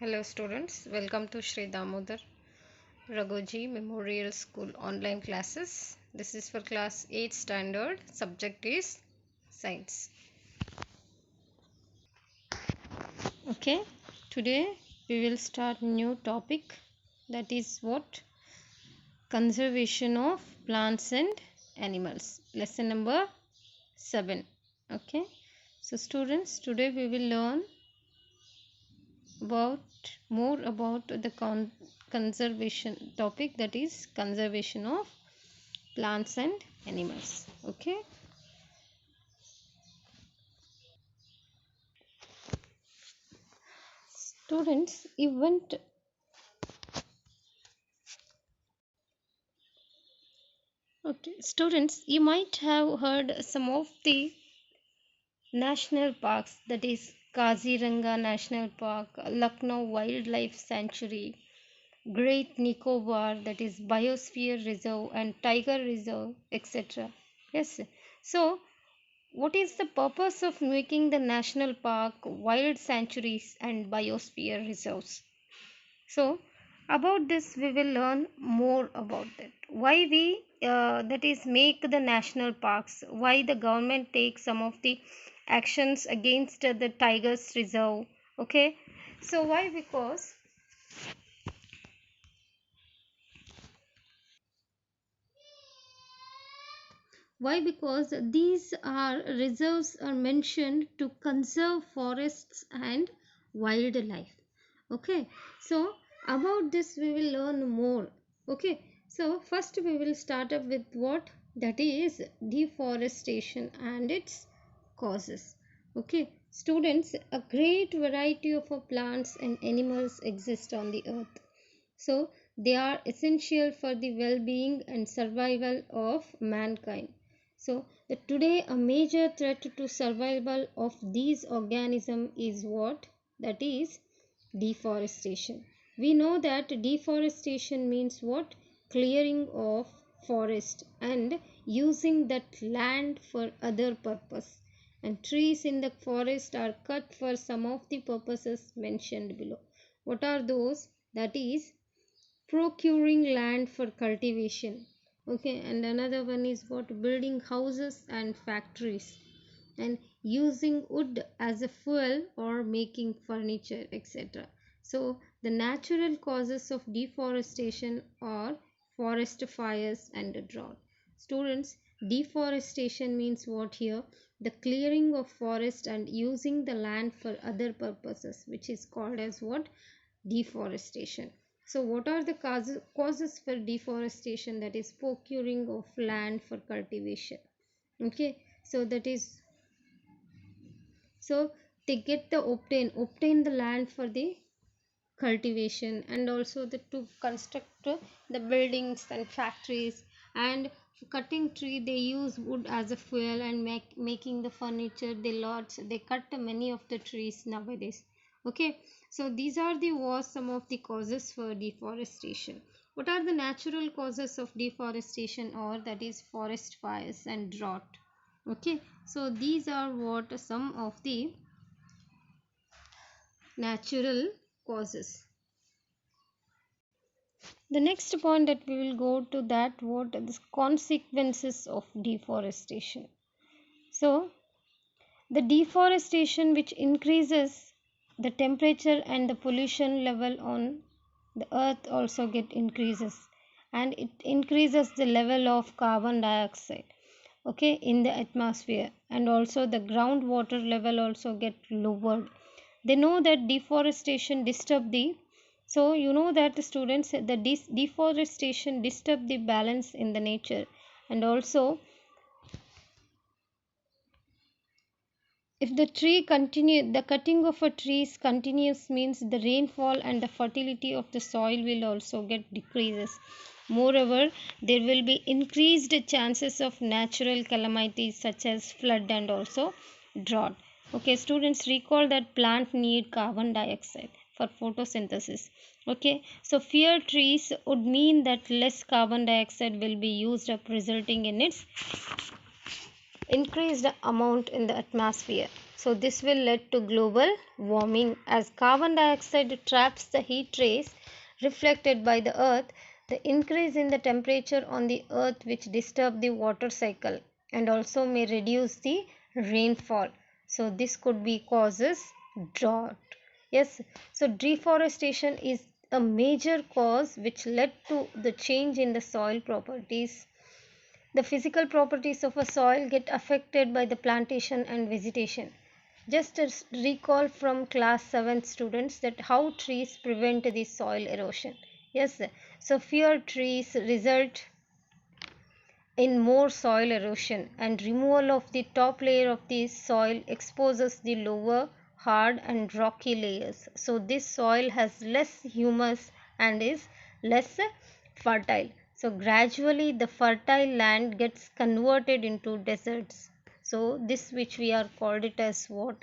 Hello students, welcome to Shri Damodar Raghoji Memorial School online classes. This is for class 8 standard, subject is science. Okay, today we will start new topic, that is what? Conservation of plants and animals. Lesson number 7. Okay, so students, today we will learn more about the conservation topic, that is conservation of plants and animals. Okay, students, you might have heard some of the national parks, that is Kaziranga National Park, Lucknow Wildlife Sanctuary, Great Nicobar, that is Biosphere Reserve and Tiger Reserve, etc. Yes, so what is the purpose of making the national park, wild sanctuaries and biosphere reserves? So about this we will learn more about that. Why we that is make the national parks, why the government takes some of the actions against the tigers reserve. Okay, so why because these are reserves are mentioned to conserve forests and wildlife. Okay, so about this we will learn more. Okay, so first we will start up with what, that is deforestation and its causes. Okay, students, a great variety of plants and animals exist on the earth, so they are essential for the well-being and survival of mankind. So today a major threat to survival of these organisms is what, that is deforestation. We know that deforestation means what, clearing of forest and using that land for other purpose, and trees in the forest are cut for some of the purposes mentioned below. What are those? That is procuring land for cultivation. Okay, and another one is what, building houses and factories, and using wood as a fuel or making furniture, etc. So the natural causes of deforestation are forest fires and drought. Students, deforestation means what here? The clearing of forest and using the land for other purposes, which is called as what, deforestation. So what are the causes for deforestation? That is procuring of land for cultivation. Okay, so that is, so they get the obtain the land for the cultivation, and also to construct the buildings and factories, and cutting tree they use wood as a fuel, and making the furniture, they cut many of the trees nowadays. Okay, so these are the was some of the causes for deforestation. What are the natural causes of deforestation? Or that is forest fires and drought. Okay, so these are what some of the natural causes. The next point that we will go to, that what are the consequences of deforestation. So the deforestation which increases the temperature and the pollution level on the earth also get increases, and it increases the level of carbon dioxide, okay, in the atmosphere, and also the groundwater level also get lowered. They know that deforestation disturb the, so you know that the students, the deforestation disturb the balance in the nature, and also if the tree continue, the cutting of a trees continues means the rainfall and the fertility of the soil will also get decreases. Moreover, there will be increased chances of natural calamities such as flood and also drought. Okay, students, recall that plants need carbon dioxide for photosynthesis. Okay, so fewer trees would mean that less carbon dioxide will be used up, resulting in its increased amount in the atmosphere. So this will lead to global warming as carbon dioxide traps the heat rays reflected by the earth. The increase in the temperature on the earth which disturb the water cycle and also may reduce the rainfall. So this could be causes drought. Yes, so deforestation is a major cause which led to the change in the soil properties. The physical properties of a soil get affected by the plantation and vegetation. Just as recall from class 7 students that how trees prevent the soil erosion. Yes, so fewer trees result in more soil erosion, and removal of the top layer of the soil exposes the lower hard and rocky layers. So this soil has less humus and is less fertile. So gradually the fertile land gets converted into deserts. So this which we are called it as what?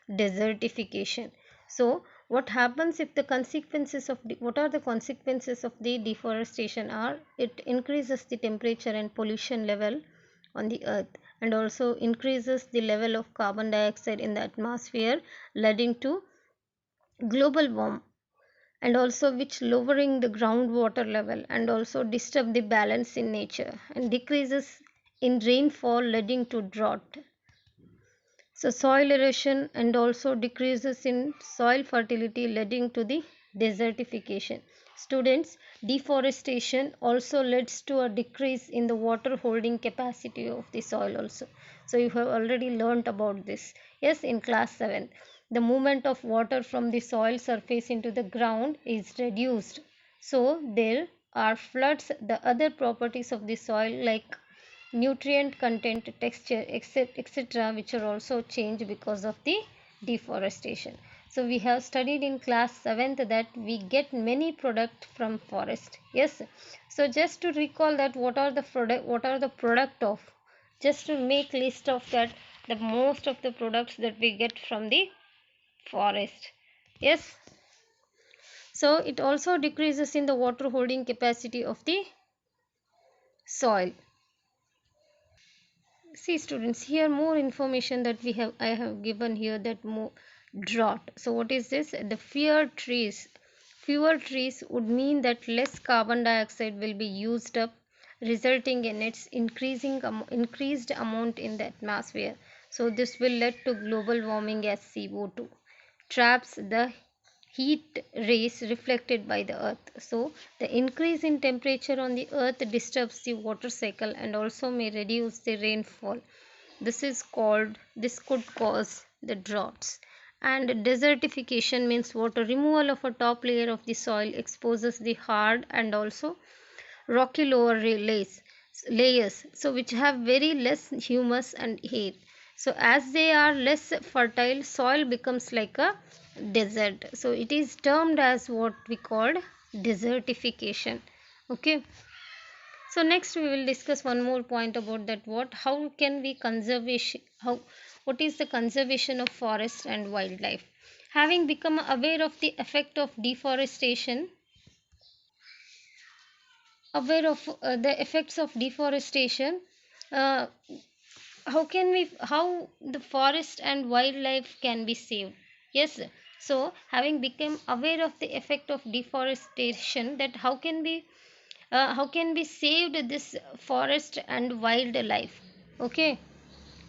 Desertification. So what happens if the consequences of what are the consequences of the deforestation are it increases the temperature and pollution level on the earth and also increases the level of carbon dioxide in the atmosphere leading to global warm and also which lowering the groundwater level and also disturb the balance in nature and decreases in rainfall leading to drought. So soil erosion and also decreases in soil fertility leading to the desertification. Students, deforestation also leads to a decrease in the water holding capacity of the soil also. So you have already learnt about this. Yes, in class 7. The movement of water from the soil surface into the ground is reduced. So there are floods, the other properties of the soil like nutrient content, texture, etc., which are also changed because of the deforestation. So we have studied in class 7th that we get many product from forest. Yes. So just to recall that what are the product of, just to make list of that, the most of the products that we get from the forest. Yes. So it also decreases in the water holding capacity of the soil. See students, here more information that I have given here that more drought. So what is this? The fewer trees would mean that less carbon dioxide will be used up, resulting in its increased amount in the atmosphere. So this will lead to global warming as CO2 traps the heat rays reflected by the earth. So the increase in temperature on the earth disturbs the water cycle and also may reduce the rainfall. This could cause the droughts. And desertification means water removal of a top layer of the soil exposes the hard and also rocky lower layers, so which have very less humus and air. So as they are less fertile, soil becomes like a desert. So it is termed as what we called desertification. Okay. So next we will discuss one more point about that what how can we conservation how what is the conservation of forest and wildlife. Having become aware of the effects of deforestation, uh, how the forest and wildlife can be saved. Yes, so having become aware of the effect of deforestation, that how can be saved this forest and wildlife. Okay,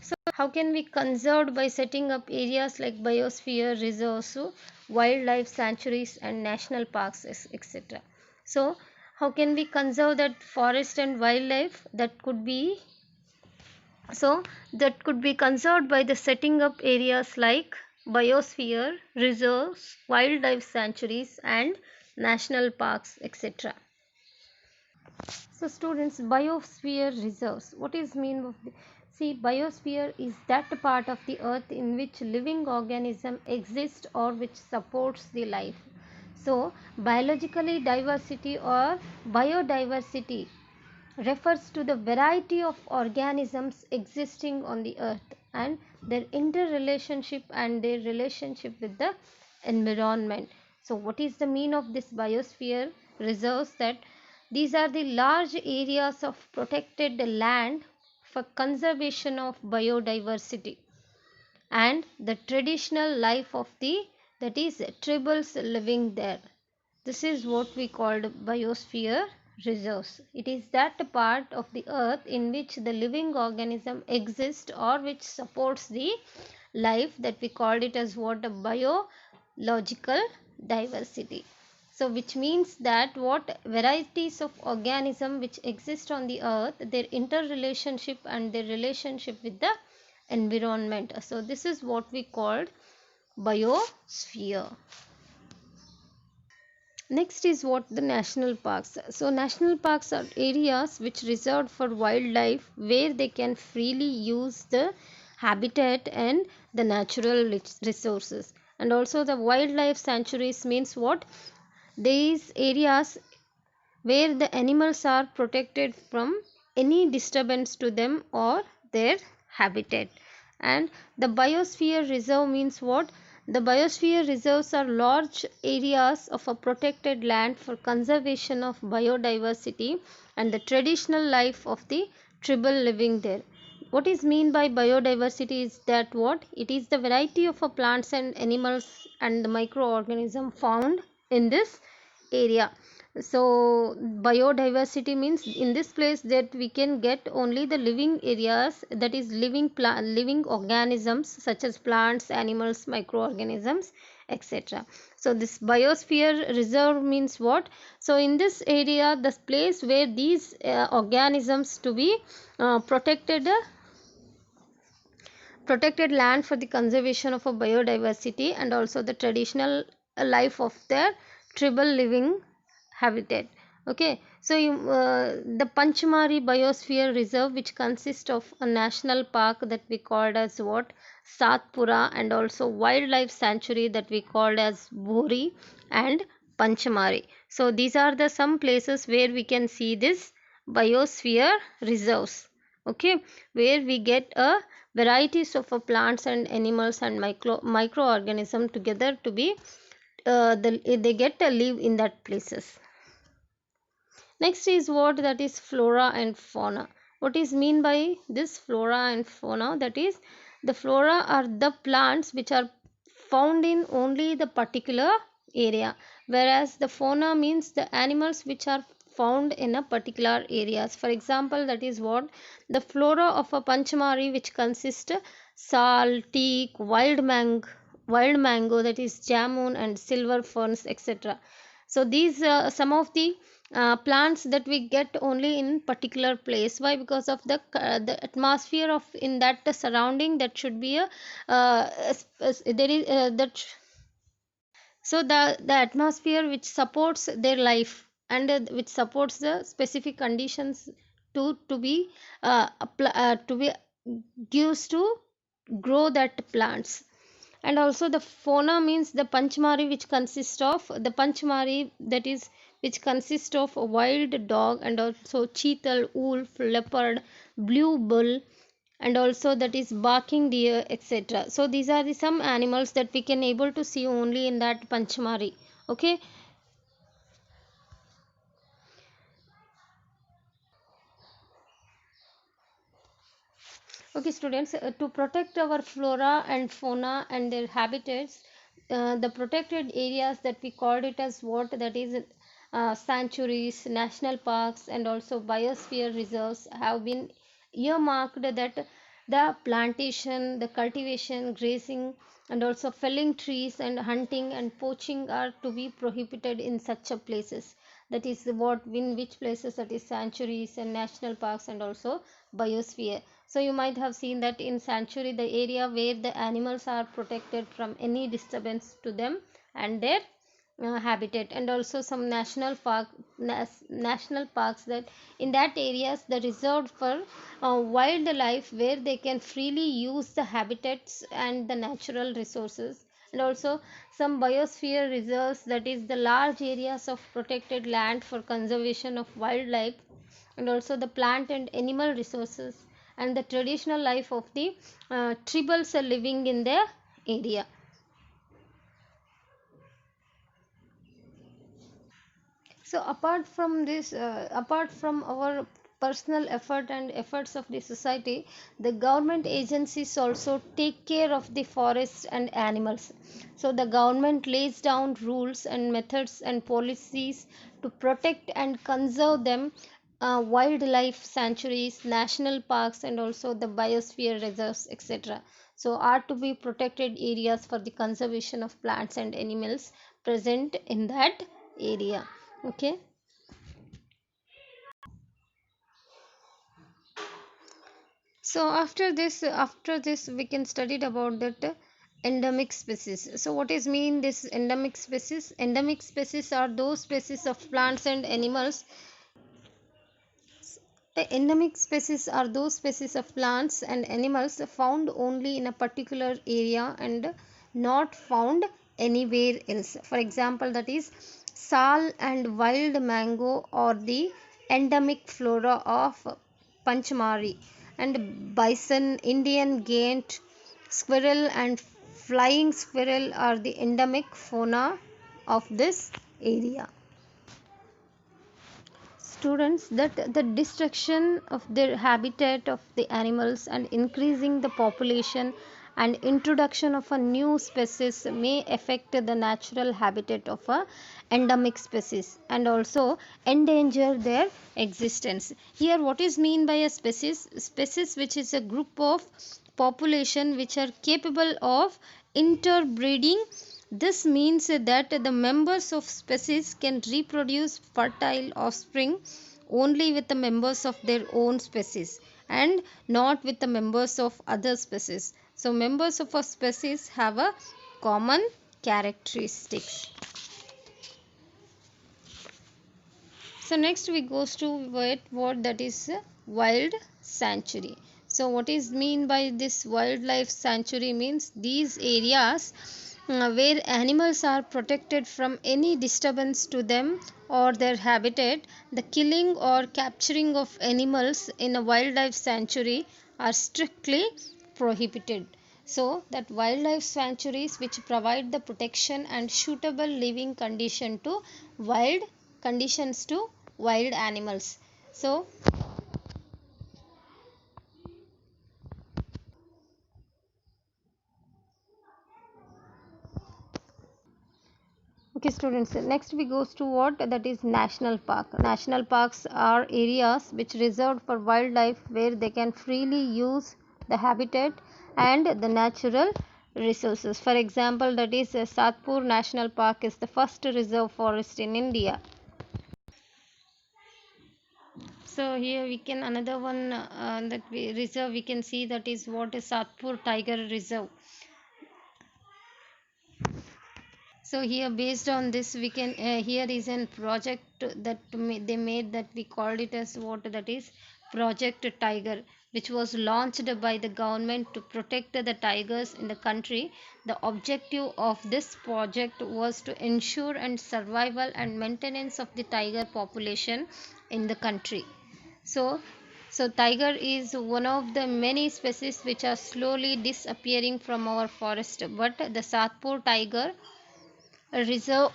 so how can we conserve by setting up areas like biosphere reserves, so wildlife sanctuaries and national parks, etc. So how can we conserve that forest and wildlife? That could be conserved by the setting up areas like biosphere reserves, wildlife sanctuaries and national parks, etc. So students, biosphere reserves, what is mean of see, biosphere is that part of the earth in which living organism exist or which supports the life. So biologically diversity or biodiversity refers to the variety of organisms existing on the earth and their interrelationship and their relationship with the environment. So what is the mean of this biosphere reserves? That these are the large areas of protected land for conservation of biodiversity. and the traditional life of the, that is, tribals living there. This is what we called biosphere reserves. It is that part of the earth in which the living organism exists or which supports the life, that we called it as what, a biological diversity. So which means that what varieties of organism which exist on the earth, their interrelationship and their relationship with the environment. So this is what we called biosphere. Next is what, the national parks. So national parks are areas which reserved for wildlife where they can freely use the habitat and the natural resources. And also the wildlife sanctuaries means what? These areas where the animals are protected from any disturbance to them or their habitat. And the biosphere reserve means what? The biosphere reserves are large areas of a protected land for conservation of biodiversity and the traditional life of the tribal living there. What is mean by biodiversity is that what? It is the variety of plants and animals and the microorganism found in this area. So biodiversity means in this place that we can get only the living areas, that is living organisms such as plants, animals, microorganisms, etc. So this biosphere reserve means what? So in this area, the place where these organisms to be protected land for the conservation of a biodiversity and also the traditional life of their tribal living habitat. Okay, so the Panchmari Biosphere Reserve, which consists of a national park that we called as what, Satpura, and also wildlife sanctuary that we called as Bhori and Panchmari. So these are the some places where we can see this biosphere reserves. Okay, where we get a varieties of plants and animals and microorganism together to be they get to live in that places. Next is what, that is flora and fauna. What is mean by this flora and fauna? That is, the flora are the plants which are found in only the particular area, whereas the fauna means the animals which are found in a particular areas. For example, that is what, the flora of a Panchamari, which consists sal, teak, wild mango, that is jamun and silver ferns, etc. So these some of the plants that we get only in particular place. Why? Because of the atmosphere of in that surrounding, that should be a there is that so the atmosphere which supports their life and which supports the specific conditions to be to be gives to grow that plants. And also the fauna means the Panchmari, which consists of the Panchmari, that is, which consists of a wild dog and also cheetal, wolf, leopard, blue bull, and also that is barking deer, etc. So these are the some animals that we can able to see only in that Panchmari. Okay. Okay, students, to protect our flora and fauna and their habitats, the protected areas that we called it as what, that is sanctuaries, national parks, and also biosphere reserves have been earmarked, that the plantation, the cultivation, grazing, and also felling trees and hunting and poaching are to be prohibited in such a places. That is what, in which places, that is sanctuaries and national parks and also biosphere. So you might have seen that in sanctuary, the area where the animals are protected from any disturbance to them and their habitat. And also some national parks, that in that areas the reserved for wildlife where they can freely use the habitats and the natural resources. And also some biosphere reserves, that is the large areas of protected land for conservation of wildlife and also the plant and animal resources and the traditional life of the tribals are living in the area. So apart from this, apart from our personal effort and efforts of the society, the government agencies also take care of the forests and animals. So the government lays down rules and methods and policies to protect and conserve them. Wildlife sanctuaries, national parks, and also the biosphere reserves, etc. So are to be protected areas for the conservation of plants and animals present in that area. Okay. So after this we can study about that endemic species. So what is mean this endemic species? Endemic species are those species of plants and animals. The endemic species are those species of plants and animals found only in a particular area and not found anywhere else. For example, that is sal and wild mango or the endemic flora of Panchmari, and bison, Indian gant, squirrel and flying squirrel are the endemic fauna of this area. Students, that the destruction of their habitat of the animals and increasing the population and introduction of a new species may affect the natural habitat of a endemic species and also endanger their existence. Here what is mean by a species which is a group of population which are capable of interbreeding. This means that the members of species can reproduce fertile offspring only with the members of their own species and not with the members of other species. So members of a species have a common characteristics. So next we goes to what that is wild sanctuary. So what is mean by this wildlife sanctuary means these areas where animals are protected from any disturbance to them or their habitat. The killing or capturing of animals in a wildlife sanctuary are strictly prohibited. So that wildlife sanctuaries which provide the protection and suitable living wild conditions to wild animals. So okay students, next we goes to what that is national park. National parks are areas which reserved for wildlife where they can freely use the habitat and the natural resources. For example, that is Satpur National Park is the first reserve forest in India. So here we can another one that we reserve we can see that is what is Satpur Tiger Reserve. So here based on this we can here is a project that they made that we called it as what that is Project Tiger, which was launched by the government to protect the tigers in the country. The objective of this project was to ensure and survival and maintenance of the tiger population in the country. So so tiger is one of the many species which are slowly disappearing from our forest, but the Satpur tiger reserve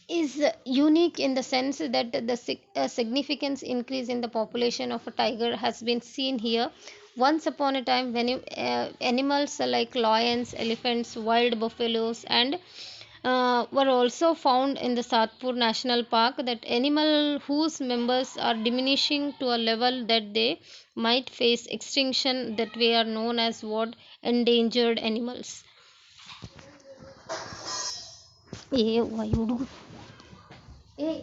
is unique in the sense that the significant increase in the population of a tiger has been seen here. Once upon a time, when animals like lions, elephants, wild buffaloes, and were also found in the Satpur National Park, that animal whose members are diminishing to a level that they might face extinction, that we are known as what endangered animals. Eh, why you do? Eh.